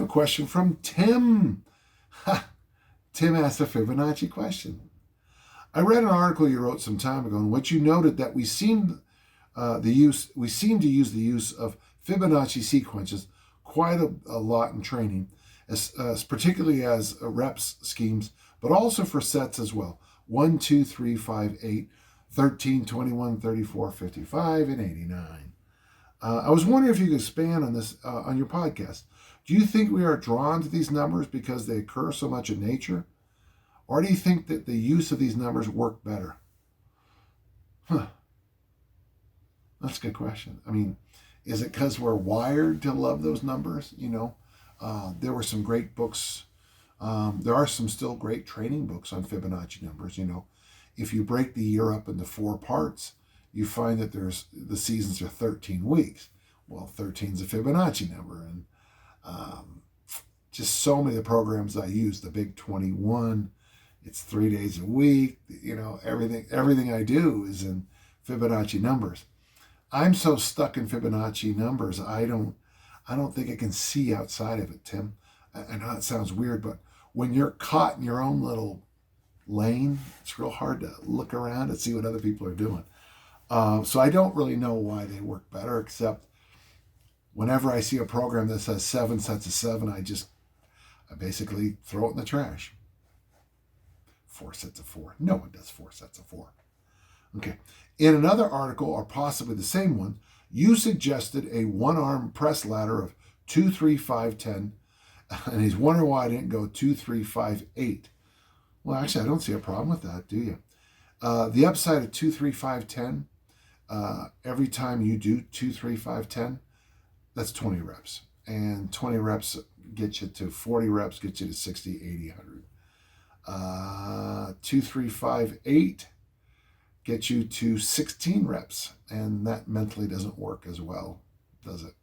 have a question from Tim. Tim asked a Fibonacci question. I read an article you wrote some time ago in which you noted that we seem to use the use of Fibonacci sequences quite a lot in training, particularly as reps schemes, but also for sets as well. 1, 2, 3, 5, 8, 13, 21, 34, 55, and 89. I was wondering if you could expand on this on your podcast. Do you think we are drawn to these numbers because they occur so much in nature? Or do you think that the use of these numbers work better? That's a good question. I mean, is it because we're wired to love those numbers? There were some great books. There are some still great training books on Fibonacci numbers. If you break the year up into 4 parts, you find that the seasons are 13 weeks. Well, 13 is a Fibonacci number. And just so many of the programs I use, the Big 21, it's 3 days a week. Everything I do is in Fibonacci numbers. I'm so stuck in Fibonacci numbers, I don't think I can see outside of it, Tim. I know it sounds weird, but when you're caught in your own little lane, it's real hard to look around and see what other people are doing. So I don't really know why they work better, except whenever I see a program that says 7 sets of 7, I basically throw it in the trash. 4 sets of 4. No one does 4 sets of 4. Okay. In another article, or possibly the same one, you suggested a one-arm press ladder of 2, 3, 5, 10, and he's wondering why I didn't go 2, 3, 5, 8. Well, actually, I don't see a problem with that, do you? The upside of 2, 3, 5, 10, every time you do 2, 3, 5, 10, that's 20 reps. And 20 reps get you to 40 reps, get you to 60, 80, 100. 2, 3, 5, 8 get you to 16 reps. And that mentally doesn't work as well, does it?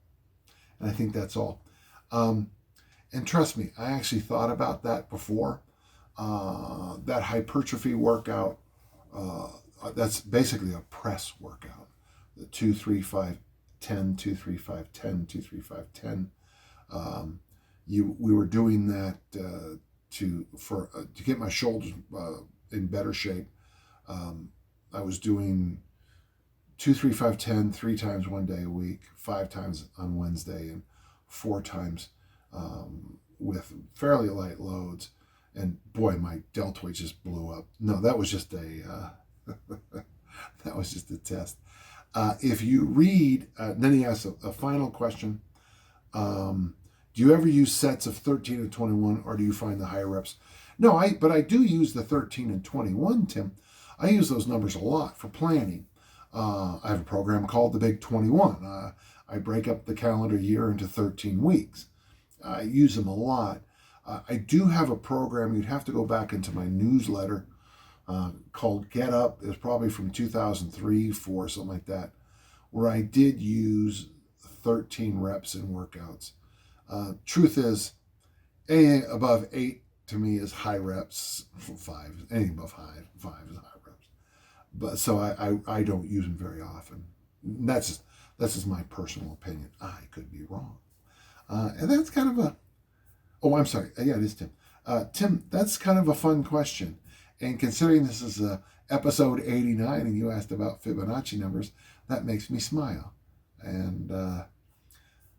And I think that's all. And trust me, I actually thought about that before. That hypertrophy workout, that's basically a press workout. The 2, 3, 5, 10, 2, 3, 5, 10, 2, 3, 5, 10. We were doing that to get my shoulders in better shape. I was doing 2, 3, 5, 10 3 times one day a week, 5 times on Wednesday, and 4 times with fairly light loads. And boy, my deltoid just blew up. No, that was just a test. If you read, then he asks a final question. Do you ever use sets of 13 and 21, or do you find the higher reps? No, but I do use the 13 and 21, Tim. I use those numbers a lot for planning. I have a program called the Big 21. I break up the calendar year into 13 weeks. I use them a lot. I do have a program, you'd have to go back into my newsletter, called Get Up. It was probably from 2003, 4, something like that, where I did use 13 reps in workouts. Truth is, anything above 8 to me is high reps. 5, anything above 5 is high reps. But so I don't use them very often. That's just my personal opinion. I could be wrong. And that's kind of oh, I'm sorry. Yeah, it is Tim. Tim, that's kind of a fun question. And considering this is episode 89 and you asked about Fibonacci numbers, that makes me smile. And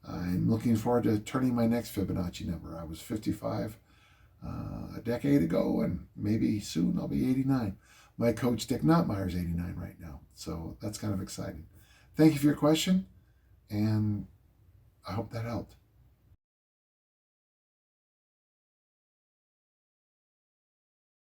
I'm looking forward to turning my next Fibonacci number. I was 55 a decade ago, and maybe soon I'll be 89. My coach, Dick Nottmeyer, is 89 right now. So that's kind of exciting. Thank you for your question, and I hope that helped.